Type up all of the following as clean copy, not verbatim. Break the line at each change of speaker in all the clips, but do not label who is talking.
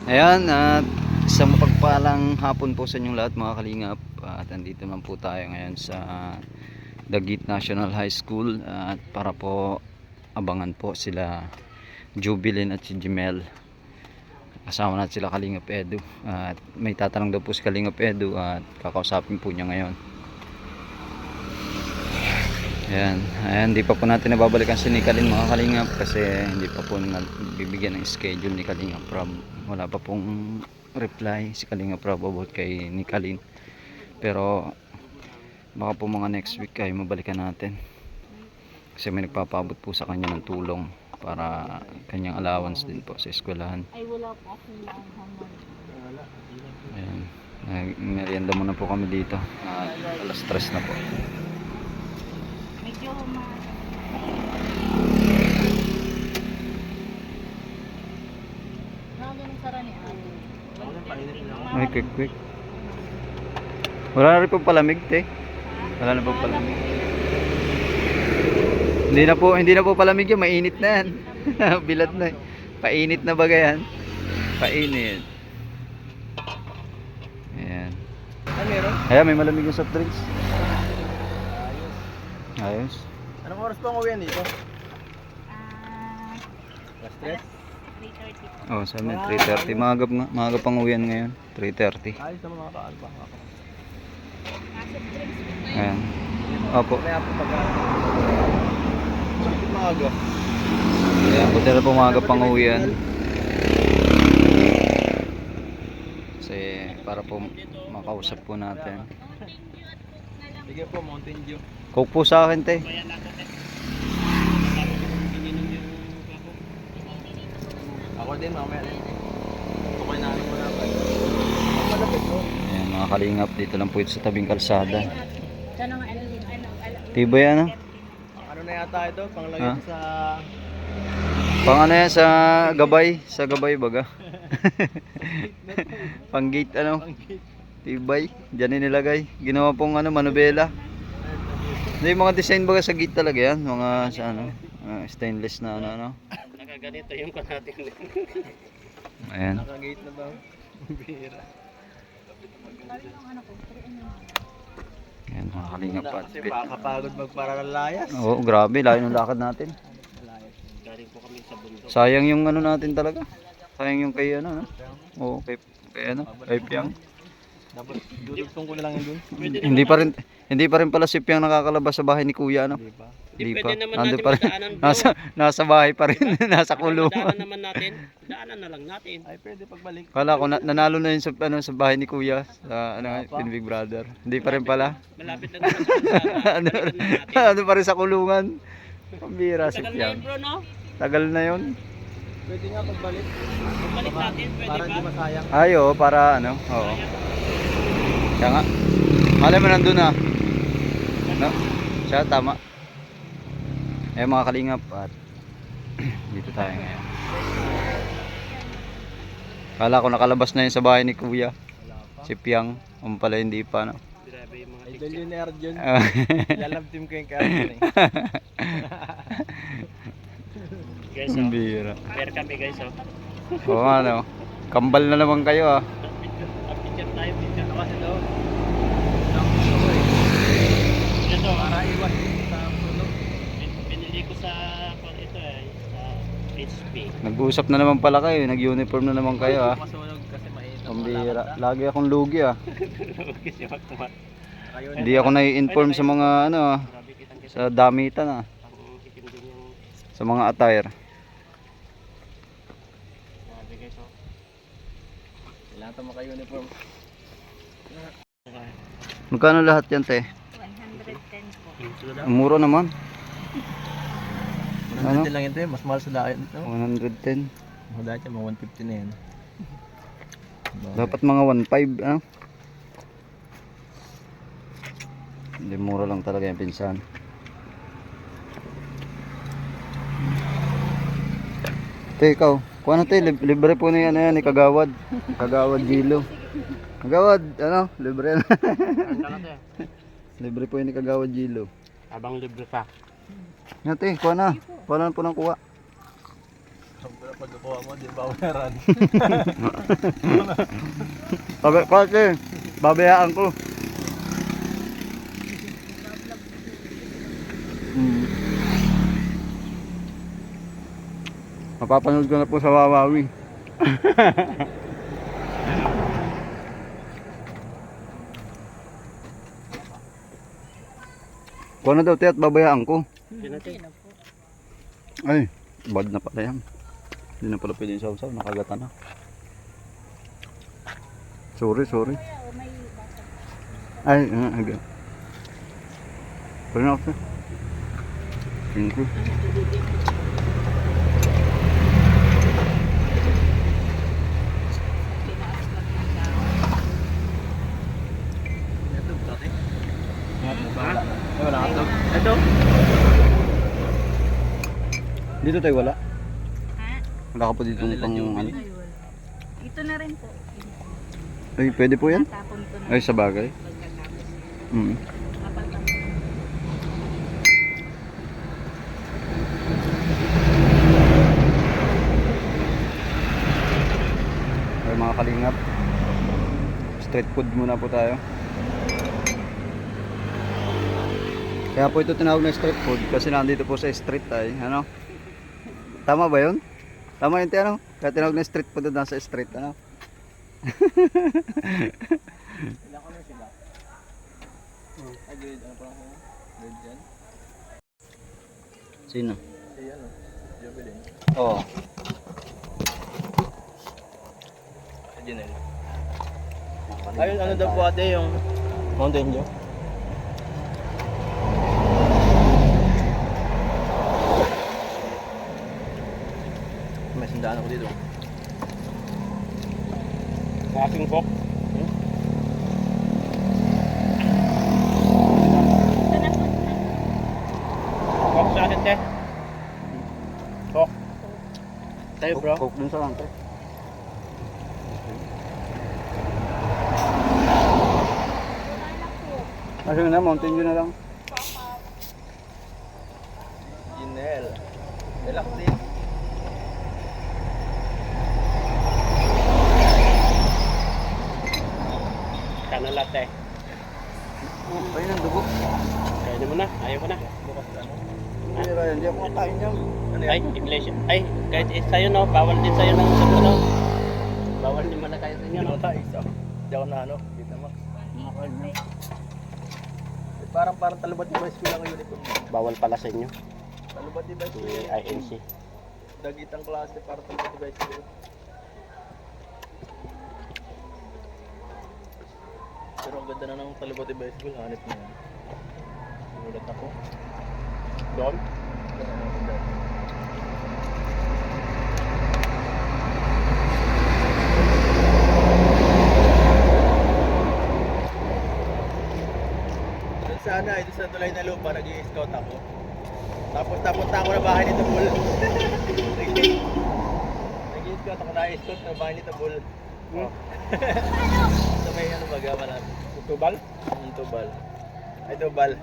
Ayan, at isang mapagpalang hapon po sa inyong lahat mga kalingap. At andito naman po tayo ngayon sa Dagit National High School at para po abangan po sila Jubilin at si Jimel. Kasama natin sila Kalingap Edu. At may tatanong daw po si Kalingap Edu at kakausapin po niya ngayon. Ayan, hindi pa po natin nababalikan si Nikalin mga Kalingap kasi hindi pa po bibigyan ng schedule ni Kalingap Rob. Wala pa pong reply si Kalingap Rob about kay Nikalin. Pero baka po mga next week ay mabalikan natin. Kasi may nagpapabot po sa kanya ng tulong para kanyang allowance din po sa eskwelahan.
Ay wala po akong hangan.
Ayan, merienda muna po kami dito. Alas 3 na po.
Medyo
Ay, quick. Wala na rin po palamig, te. Wala na po palamig. Hindi na po palamig yan, mainit na yan. Bilad na. Painit na baga yan. Painit. Ayan. Ayan, may malamig yung soft drinks. Ayos.
Anong oras pa ang uwian dito? Alas 3?
3:30.
Oh, sa amin 3:30. Maaga pang uwian ngayon. 3:30.
Ayos naman mga kaalpa.
Ayan. Opo.
Kaya po pag maaga.
Ayan, buti na po maaga pang uwian. Kasi para po makausap po natin.
Sige po, Mountain Dew.
Coke po sa akin, te.
Ako din, mamaya din. Okay na rin mo na ba? Malapit po.
Ayan, mga kalingap, dito lang po ito sa tabing kalsada.
Sana nga
Tibay ano?
Ano na yata ito? Panglagay
Ha?
ito sa...
Pang ano yan, sa gabay baga. Pang gate ano? Tibay, dyan nilagay. Ginawa pong ano, manubela. Hindi, mga design baga sa gate talaga yan. Mga sa ano, stainless na ano.
Nakaganito yung kanatin.
Ayan.
Nakagate na ba? Bira.
Ayan, mga kalingap at
Kasi makakapagod magparalayas.
Oo, grabe, layo ng lakad natin.
Galing po kami sa bundok.
Sayang yung ano natin talaga. Sayang yung kay ano, no? Oo, kay ano, kay Piang.
Dapat dudugtong ko na lang yun dun.
Hindi pa rin pala si Piang nakakalabas sa bahay ni Kuya, no?
Di ba?
Hindi pa.
Pwede naman
Nandun
natin
pa rin.
madaanan, bro.
Nasa bahay pa rin, nasa kulungan.
Daanan naman natin. Daanan na lang natin.
Ay, pwede pagbalik.
Kala ko nanalo na yun sa ano sa bahay ni Kuya sa ano Pin Big Brother. Hindi pa rin pala.
Malapit lang naman sa kalsada.
ano,
Balikan na natin.
ano pa rin sa kulungan. Pambira si
Tagal na
Piang.
yun, bro, no?
Tagal na yun.
Pwede nga pagbalik.
Balik natin, pwede
Para
ba?
hindi masayang.
Ay, oo, para ano. Oo. Kaya nga. Malay mo nandun na. No? Siya, tama. Eh mga kalingap at dito tayo ngayon. Kala ko nakalabas na yun sa bahay ni Kuya. Si Piang. Pala hindi pa, no?
Grabe yung mga
Idol yun ni Arjun.
Ah.
Lalab team ko yung Arjun eh.
guys, oh.
Bira.
Pair kami, guys, oh.
Oo, ano. Kambal na naman kayo, ah.
Picture tayo, picture.
Kasi daw,
Ito,
para iwas sa tulog.
binili ko sa, ito eh, sa HP.
Nag-uusap na naman pala kayo. Nag-uniform na naman kayo, ah.
Masunog kasi mainit.
Pambira. Lagi akong lugi, ah.
Kasi magkumat.
Hindi ako nai-inform sa mga, ano, ah.
Grabe kitang kita.
Sa damitan, ah.
Ang hitim din yung,
Sa mga attire.
grabe, guys, oh.
Kailangan ito maka-uniform.
Magkano lahat yan, te?
110 po.
Ang mura naman.
110
Ano?
lang ito eh. Mas mahal sa dahil ito.
110.
Mga dahil mga 150 na yan.
Dapat mga 1.5, ano? Hindi, mura lang talaga yung pinsan. Te, ikaw, Kuha natin, libre po na yan, ano yan, ni Kagawad. Kagawad Gilo. Kagawad, ano, libre yan. Libre po yan ni Kagawad Gilo.
Abang libre pa.
Nate, kuha na. Kuha na po ng kuha.
Pag kukuha mo, di ba meron?
Kasi, babayaan ko. Mapapanood ko na po sa Wawawi. Kuha na daw, te, at babayaan ko. Ay, bad na pala yan. Hindi na pala pwede yung sausaw, nakagata na. Sorry. Ay, aga. Pwede na ako. Thank you.
Wala ka to.
Ito?
Dito tayo wala.
Ha?
Wala ka pa dito pang ano.
Ito na rin po.
Ay, pwede po yan?
Tapon ko na.
Ay, sa bagay. Mm.
Kapatang.
Ay, mga kalingap. Street food muna po tayo. Kaya po ito tinawag na street food kasi nandito po sa street ay, ano? Tama ba yun? Tama yun, ano? Kaya tinawag na street food na sa street, ano?
Ilan kami sila? Ay, grade ano pa ako? Grade yan?
Sino?
Si ano? Joby din.
Oo.
Si Janelle. Ayun, ano daw po ate yung Mountain Dew? May sandaan ako dito.
Aking Coke. Coke sa akin, te. Coke. Tayo, bro.
Coke dun sa lantai. Kasi na, Mountain Dew na lang.
Janelle. Relax din.
Kana latte.
Ayun ang dugo.
Kaya mo na. Ayaw ko na.
Bukas ka no?
Hindi Ryan, hindi ako makain yan.
Ano
Ay,
yan?
iglesia. Ay, kahit sa'yo, no? Bawal din sa'yo ng sabi, no? Bawal din malakay sa inyo, no?
Ano tayo isa? Hindi ako na ano? Kita mo? Parang talubat ni Vice School ang uniform.
Bawal pala sa inyo.
Talubat ni Vice School.
INC.
Dagitang klase para talubat ni Vice School. Pero ang ganda na ng talubat ni Vice School. Hanip na yan. Sinulat ako.
Doon?
Doon sana, ito sa tulay na lupa, nag-i-scout ako. Tapos napunta ako na bahay ni Tabul. Nag-i-scout ako, na-i-scout na bahay ni Tabul. Oh. Sa may ano baga malapit.
Tubal?
Ang Tubal. Ay Tubal.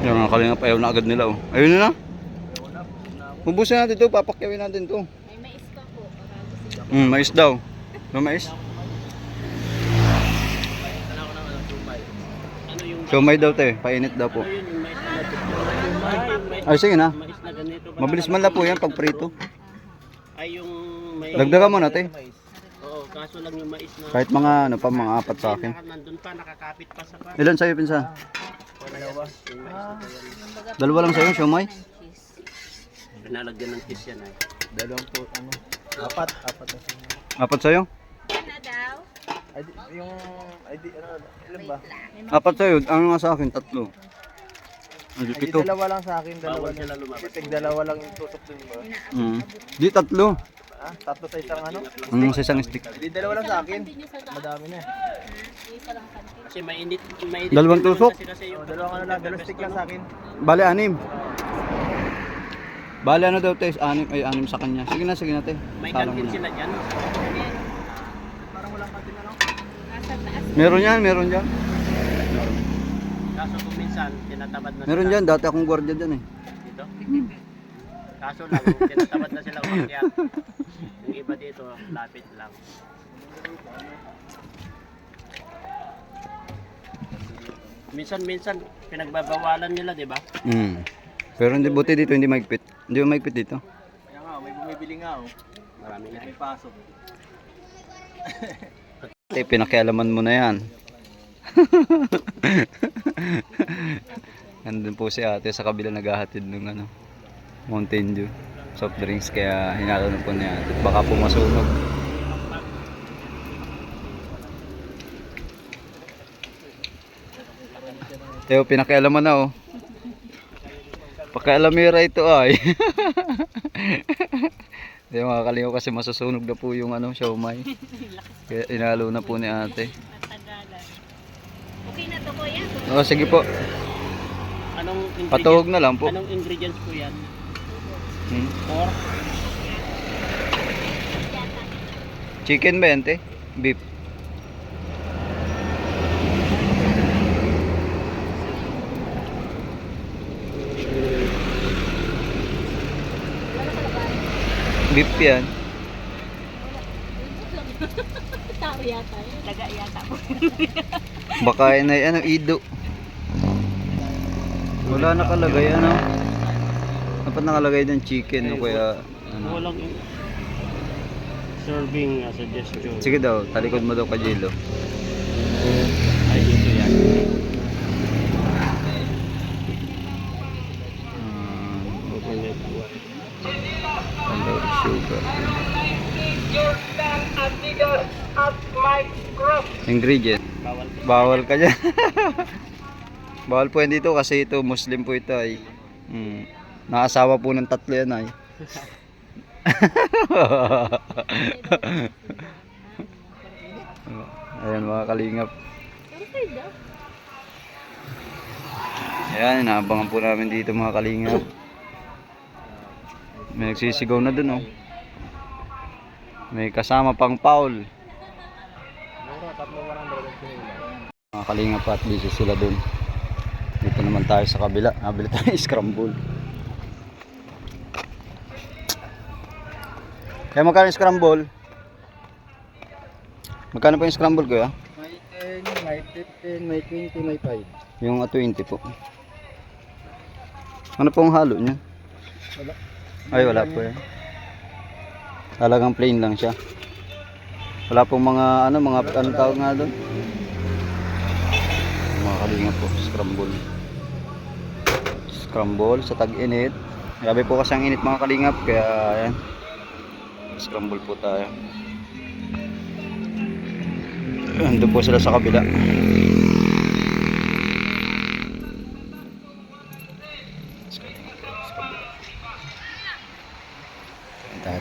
Yung mga kalingap, ayaw na agad nila, oh. Ayun na. Ubusin natin ito, papakyawin natin ito.
May mais ka po. Para gusto
Mais daw. May mais?
Tala ko ng ano, Tubal.
Ano yung...
Siomay daw te, painit daw po.
Ano yun yung mais na...
Ay sige na.
Mais na ganito.
Mabilis man lang po yan pag prito.
Ay yung mais...
Dagdagan mo na te.
Oo, kaso lang yung mais na...
Kahit mga ano pa, mga apat sa akin.
Nandun pa, nakakapit pa sa pa.
Ilan sa'yo pinsan?
Dalawa. Yung mais na yan.
Dalawa lang sa'yo, siomay?
Pinalagyan ng kiss yan ay.
Dalawang po, ano, apat na siya.
Apat sa'yo?
na daw.
ID, yung ID, ano, ilan ba?
Apat sa'yo, ano nga sa akin? Tatlo. Hindi,
ID,
pito.
dalawa lang sa akin, dalawa
Bawal
lang.
sila lumabas.
Tig dalawa lang yung tutok dun ba?
Di, tatlo.
Ah, tatlo sa isang ano?
Sa isang stick.
Hindi, dalawa lang sa akin. Madami na.
Kasi mainit, mainit.
Dalawang tusok?
Kasi
Oh, dalawang ano lang, dalawang stick lang sa akin.
Bale, anim. Bale ano daw te, anim sa kanya. Sige na te.
May
Salang
kantin
mo na.
sila dyan.
Nasa taas.
Meron yan.
Kaso kung minsan, tinatabad na
Meron
sila.
dyan, dati akong gwardiya dyan eh.
Dito. Kaso lang, tinatabad na sila umakyat. Yung iba dito, lapit lang. Minsan, pinagbabawalan nila, di ba?
Pero hindi buti dito, hindi maigpit. Hindi maigpit dito.
Kaya nga, may bumibili nga oh.
Marami nga.
May pasok.
Pinakialaman mo na yan. Nandun po si ate sa kabila naghahatid ng Mountain Dew soft drinks, kaya hinalo na po niya ate. Baka po masunog. Teo, pinakialaman na oh. Pakialamira ito ay. Hindi makakaliw kasi masusunog na po yung siomay. Kaya inalo na po ni ate.
Matagalan. Okay na to kuya.
Oh, sige po.
Anong ingredients?
Patuhog na lang po.
Anong ingredients po yan?
Hmm.
Pork?
Chicken ba yan, te? Beef. Beef yan.
Tao yata. Daga yata po.
Baka yan ay ido. Wala nakalagay dapat nakalagay ng chicken o kaya
Walang serving suggestion.
Sige daw, talikod mo daw ka Jilo.
Ay, dito yan.
Sugar. Ingredient. Bawal ka dyan. Bawal po yan dito kasi ito Muslim po ito ay. Naasawa po ng 3 yan ay. Ayan mga kalingap. Ayan, inaabangan po namin dito mga kalingap. May nagsisigaw na dun oh. May kasama pang Paul. Mga kalingap at busy sila dun. Dito naman tayo sa kabila. Nabili tayo scramble. Kaya magkano yung scramble? Magkano po yung scramble ko ya?
May 10, may 15, may 20, may 5.
Yung 20 po. Ano pong halo niya?
Wala.
Ay wala po yan. Talagang plain lang siya. Wala pong mga anong tawag nga doon? Mga kalingap po, scramble. Scramble sa tag-init. Grabe po kasi ang init mga kalingap, kaya ayan. Scramble po tayo. Ando po sila sa kabila.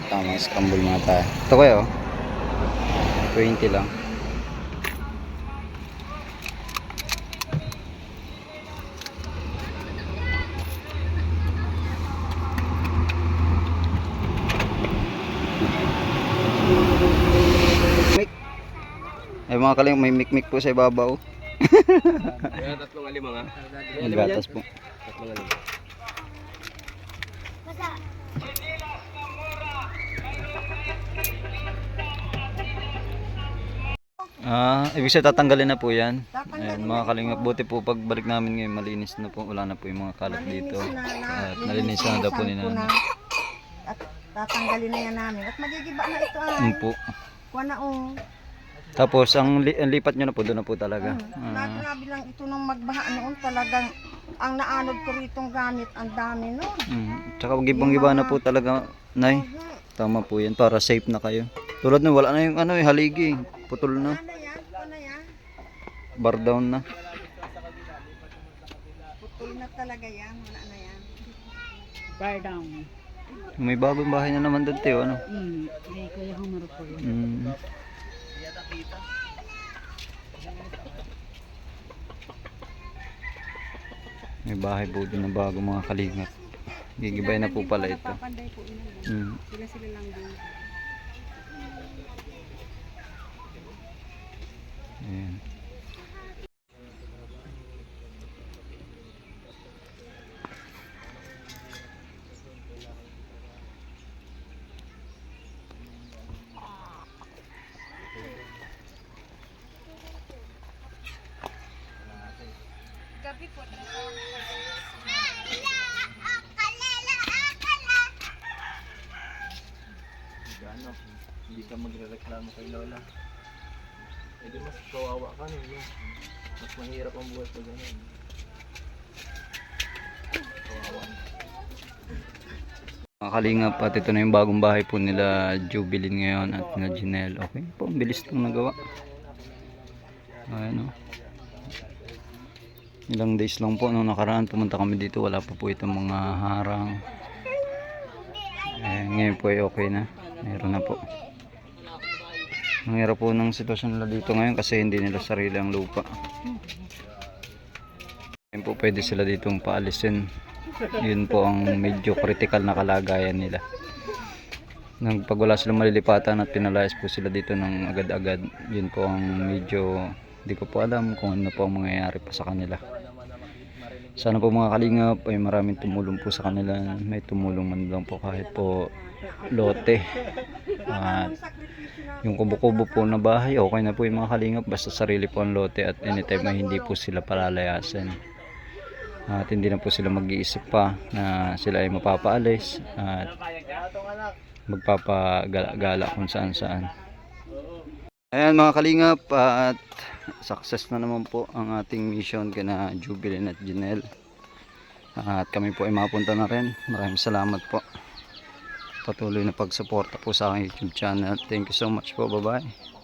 Tama yung scramble mga tayo. Ito kayo 20 lang. Mik. Ay mga kaling may mikmik po sa ibabaw.
Kaya 3 alima nga.
Ang gatas po.
3 alima.
Ibig sabihin tatanggalin na po yan. Ayan, mga kalingap, buti po pagbalik namin ngayon malinis na po, wala na po yung mga kalat dito. At nalinis na daw po ni nanay.
At tatanggalin na yan namin. At magigiba na ito ay.
Po.
Kuha na
Tapos ang lipat nyo na po, doon na po talaga.
Grabe lang ito nung magbaha noon talagang ang naanod ko ritong gamit ang dami noon.
Tsaka gibang-giba na po talaga, nay. Tama po yan, para safe na kayo. Tulad nun, wala na yung haligi. Putol na.
Ano yan? Ano yan?
Bar down na.
Putol na talaga yan. Wala na yan.
Bar down.
May bagong bahay na naman doon, Teo.
Ay, kuya humaro po yun.
May bahay po doon na bago mga kalingap. Gigibay na po pala ito.
Napapanday po ina. Sila lang din.
Ayan.
Gabi po.
Ano, hindi ka magre-reklamo kay Lola. Eh di mas kawawa ka nun. Mas mahirap ang buhay pag ganun. Kawawa.
Mga kalingap, at ito na yung bagong bahay po nila Jubilin ngayon at nila Janelle. Okay po, ang bilis itong nagawa. Ayan o. Ilang days lang po nung nakaraan pumunta kami dito, wala pa po itong mga harang. Ngayon po ay okay na, meron na po. Ang hirap po ng sitwasyon nila dito ngayon kasi hindi nila sarili ang lupa. Ngayon po pwede sila ditong paalisin. Yun po ang medyo critical na kalagayan nila. Nang pag wala silang malilipatan at pinalayas po sila dito ng agad-agad, yun po ang medyo hindi ko po alam kung ano po ang mangyayari pa sa kanila. Sana po mga kalingap ay maraming tumulong po sa kanila. May tumulong man lang po kahit po lote. At yung kubo-kubo po na bahay, okay na po yung mga kalingap. Basta sarili po ang lote at anytime ay hindi po sila palalayasin. At hindi na po sila mag-iisip pa na sila ay mapapaalis at magpapagala kung saan-saan. Ayan mga kalingap, at success na naman po ang ating mission kina Jubilin at Janelle. At kami po ay mapunta na rin. Maraming salamat po. Patuloy na pagsuporta po sa aking YouTube channel. Thank you so much po. Bye bye.